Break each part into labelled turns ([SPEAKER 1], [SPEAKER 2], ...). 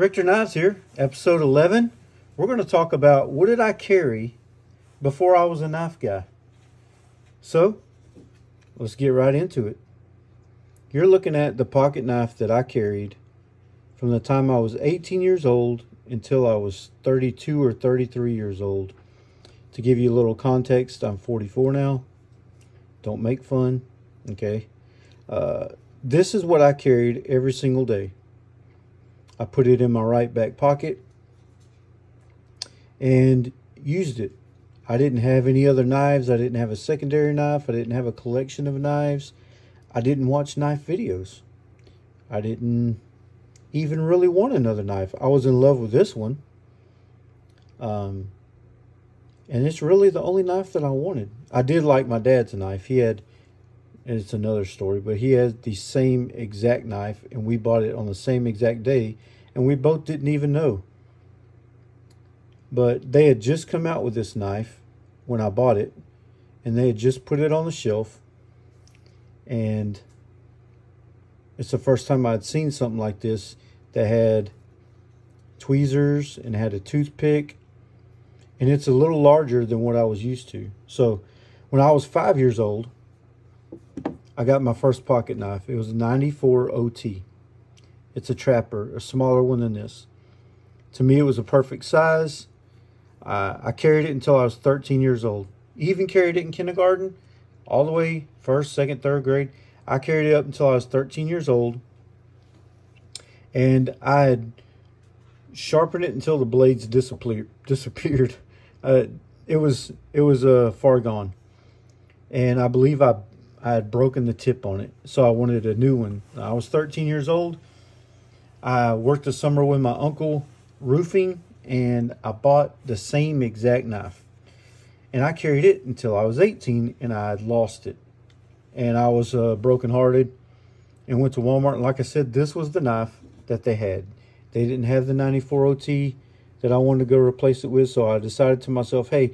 [SPEAKER 1] Richter Knives here, episode 11. We're going to talk about what did I carry before I was a knife guy. So, let's get right into it. You're looking at the pocket knife that I carried from the time I was 18 years old until I was 32 or 33 years old. To give you a little context, I'm 44 now. Don't make fun, okay? This is what I carried every single day. I put it in my right back pocket and used it. I didn't have any other knives. I didn't have a secondary knife. I didn't have a collection of knives. I didn't watch knife videos. I didn't even really want another knife. I was in love with this one. And it's really the only knife that I wanted. I did like my dad's knife. He had, and it's another story, but he had the same exact knife, and we bought it on the same exact day, and we both didn't even know. But they had just come out with this knife when I bought it, and they had just put it on the shelf, and it's the first time I'd seen something like this that had tweezers and had a toothpick, and it's a little larger than what I was used to. So when I was 5 years old, I got my first pocket knife. It was a 94 OT. It's a trapper, a smaller one than this. To me, it was a perfect size. I carried it until I was 13 years old. Even carried it in kindergarten, all the way first, second, third grade. I carried it up until I was 13 years old. And I had sharpened it until the blades disappeared. It was far gone. And I believe I had broken the tip on it, so I wanted a new one. I was 13 years old. I worked the summer with my uncle roofing, and I bought the same exact knife. And I carried it until I was 18, and I had lost it. And I was brokenhearted and went to Walmart. And like I said, this was the knife that they had. They didn't have the 94 OT that I wanted to go replace it with, so I decided to myself, hey,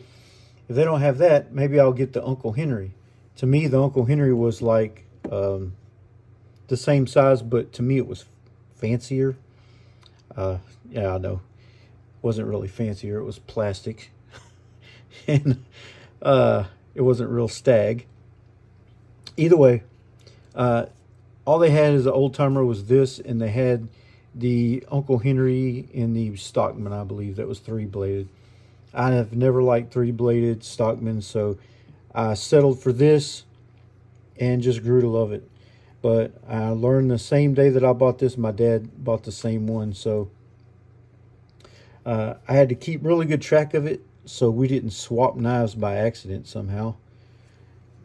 [SPEAKER 1] if they don't have that, maybe I'll get the Uncle Henry. To me, the Uncle Henry was like the same size, but to me it was fancier. Yeah, I know. It wasn't really fancier. It was plastic. And it wasn't real stag. Either way, all they had as an old-timer was this, and they had the Uncle Henry in the Stockman, I believe. That was three-bladed. I have never liked three-bladed Stockman, so I settled for this and just grew to love it. But I learned the same day that I bought this, my dad bought the same one. So I had to keep really good track of it so we didn't swap knives by accident somehow.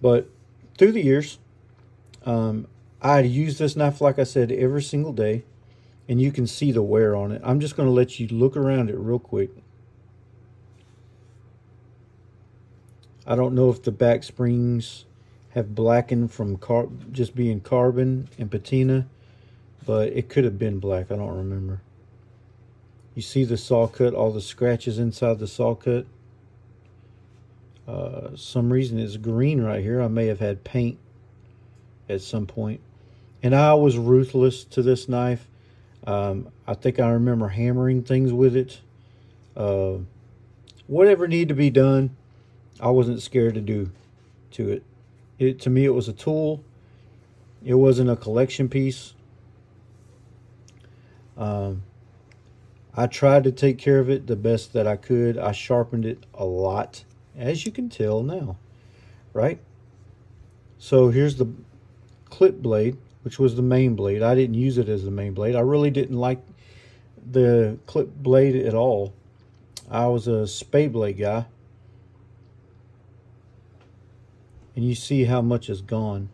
[SPEAKER 1] But through the years, I had used this knife, like I said, every single day. And you can see the wear on it. I'm just going to let you look around it real quick. I don't know if the back springs have blackened from just being carbon and patina, but it could have been black. I don't remember. You see the saw cut, all the scratches inside the saw cut. Some reason it's green right here. I may have had paint at some point. And I was ruthless to this knife. I think I remember hammering things with it. Whatever needed to be done, I wasn't scared to do to it. To me, it was a tool. It wasn't a collection piece. I tried to take care of it the best that I could. I sharpened it a lot, as you can tell now, right? So here's the clip blade, which was the main blade. I didn't use it as the main blade. I really didn't like the clip blade at all. I was a spade blade guy. And you see how much is gone.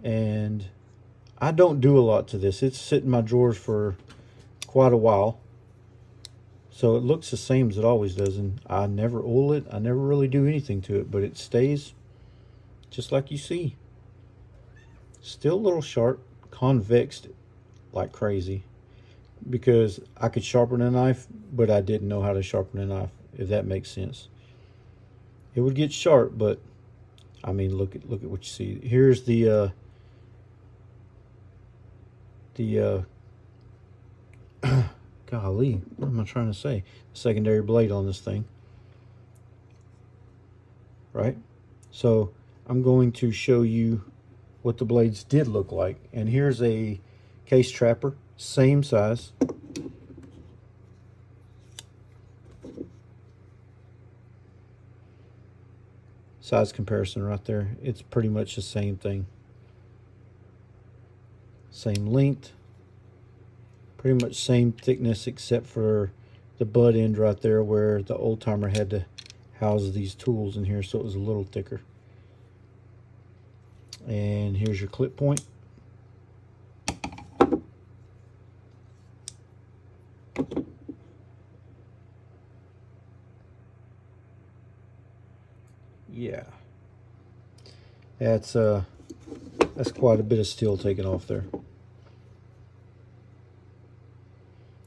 [SPEAKER 1] And I don't do a lot to this. It's sitting in my drawers for quite a while. So it looks the same as it always does. And I never oil it. I never really do anything to it. But it stays just like you see. Still a little sharp. Convexed like crazy. Because I could sharpen a knife, but I didn't know how to sharpen a knife, if that makes sense. It would get sharp, but I mean, look at what you see. Here's the golly, what am I trying to say? Secondary blade on this thing. Right? So I'm going to show you what the blades did look like. And here's a case trapper, same size. Size comparison right there. It's pretty much the same thing. Same length. Pretty much same thickness except for the butt end right there where the old timer had to house these tools in here, so it was a little thicker. And here's your clip point. Yeah, that's quite a bit of steel taken off there.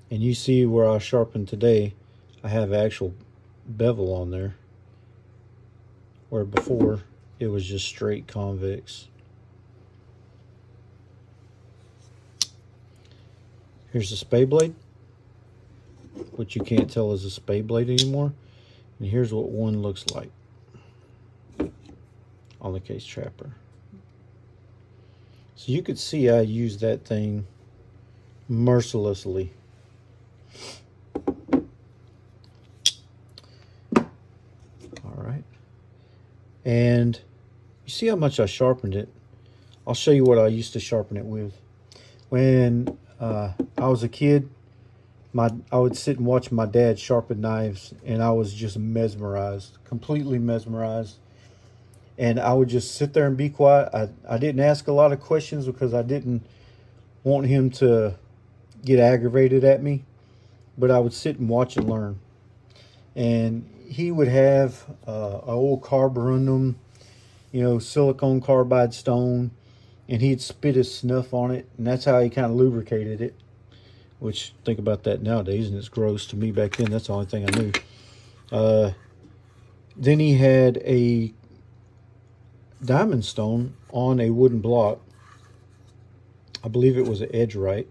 [SPEAKER 1] And you see where I sharpened today, I have actual bevel on there, where before it was just straight convex. Here's the spade blade, which you can't tell is a spade blade anymore. And here's what one looks like on the case trapper. So you could see I used that thing mercilessly. Alright. And you see how much I sharpened it. I'll show you what I used to sharpen it with. When I was a kid, I would sit and watch my dad sharpen knives, and I was just mesmerized, completely mesmerized. And I would just sit there and be quiet. I didn't ask a lot of questions because I didn't want him to get aggravated at me. But I would sit and watch and learn. And he would have an old carborundum, you know, silicone carbide stone. And he'd spit his snuff on it. And that's how he kind of lubricated it. Which, think about that nowadays, and it's gross to me back then. That's the only thing I knew. Then he had a diamond stone on a wooden block. I believe it was an edge right.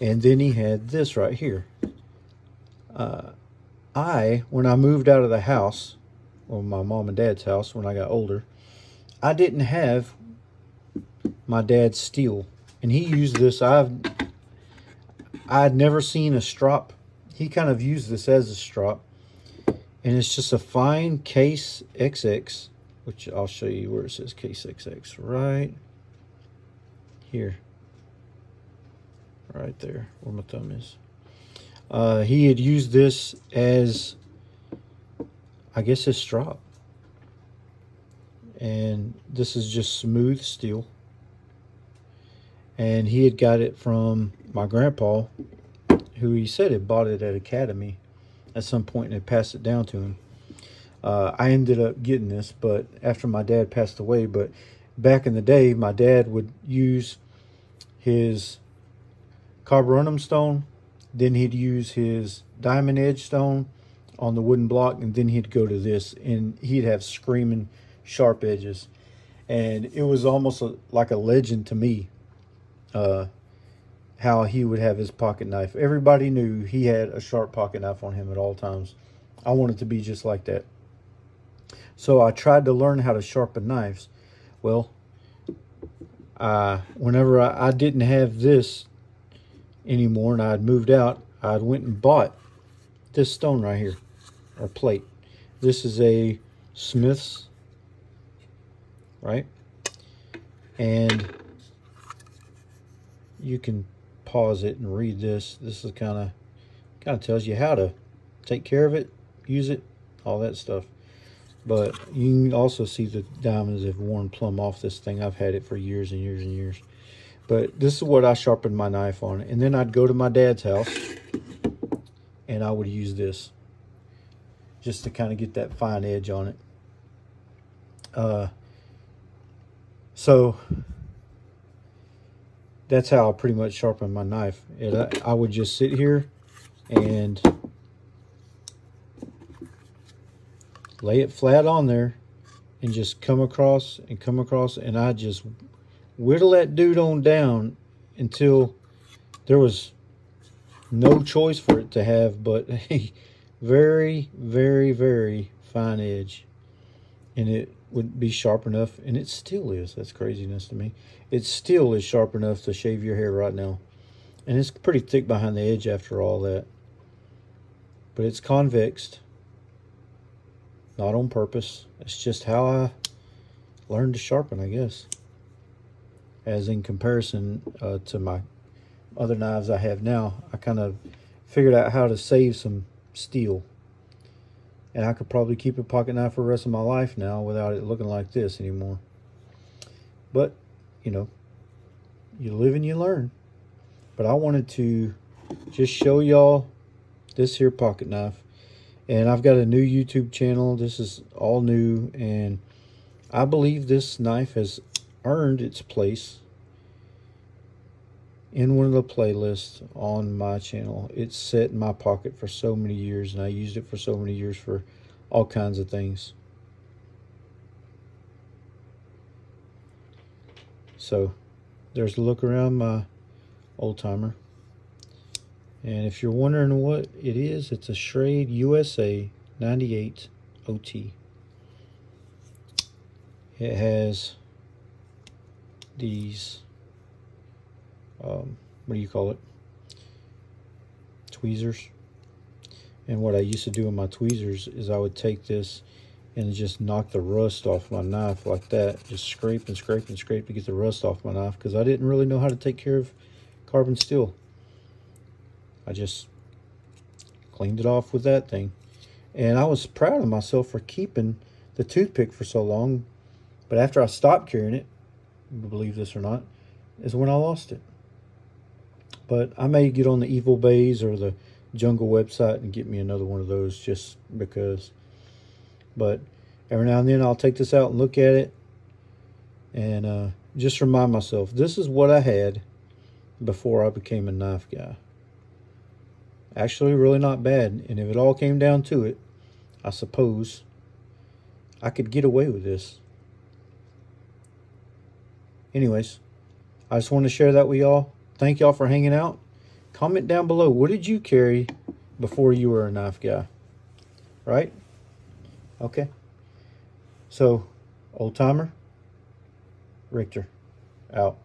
[SPEAKER 1] And then he had this right here. When I moved out of the house, or my mom and dad's house when I got older, I didn't have my dad's steel. And he used this. I'd never seen a strop. He kind of used this as a strop. And it's just a fine case XX, which I'll show you where it says case XX right here. Right there, where my thumb is. He had used this as, I guess, his strop. And this is just smooth steel. And he had got it from my grandpa, who he said had bought it at Academy at some point and had passed it down to him. I ended up getting this, but after my dad passed away. But back in the day, my dad would use his carborundum stone, then he'd use his diamond edge stone on the wooden block, and then he'd go to this, and he'd have screaming sharp edges. And it was almost like a legend to me, how he would have his pocket knife. Everybody knew he had a sharp pocket knife on him at all times. I wanted to be just like that. So I tried to learn how to sharpen knives. Well, whenever I didn't have this anymore and I'd moved out, I went and bought this stone right here, or plate. This is a Smith's, right? And you can pause it and read this. This is kind of tells you how to take care of it, use it, all that stuff. But you can also see the diamonds have worn plumb off this thing. I've had it for years and years and years. But this is what I sharpened my knife on. And then I'd go to my dad's house and I would use this just to kind of get that fine edge on it. So that's how I pretty much sharpen my knife. I would just sit here and lay it flat on there and just come across, and I just whittle that dude on down until there was no choice for it to have but a very, very, very fine edge. And it would be sharp enough, and it still is. That's craziness to me. It still is sharp enough to shave your hair right now. And it's pretty thick behind the edge after all that. But it's convexed. Not on purpose. It's just how I learned to sharpen, I guess. As in comparison to my other knives I have now, I kind of figured out how to save some steel. And I could probably keep a pocket knife for the rest of my life now without it looking like this anymore. But, you know, you live and you learn. But I wanted to just show y'all this here pocket knife. And I've got a new YouTube channel. This is all new. And I believe this knife has earned its place in one of the playlists on my channel. It's sat in my pocket for so many years, and I used it for so many years for all kinds of things. So there's a look around my old timer. And if you're wondering what it is, it's a Schrade USA 98 OT. It has these what do you call it, tweezers. And what I used to do with my tweezers is I would take this and just knock the rust off my knife like that, just scrape and scrape and scrape to get the rust off my knife, because I didn't really know how to take care of carbon steel. I just cleaned it off with that thing, and I was proud of myself for keeping the toothpick for so long. But after I stopped carrying it, believe this or not, is when I lost it. But I may get on the Evil Bays or the Jungle website and get me another one of those just because. But every now and then I'll take this out and look at it and just remind myself, this is what I had before I became a knife guy. Actually, really not bad. And if it all came down to it, I suppose I could get away with this. Anyways, I just want to share that with y'all. Thank y'all for hanging out. Comment down below, what did you carry before you were a knife guy? Right? Okay. So, old timer, Richter, out.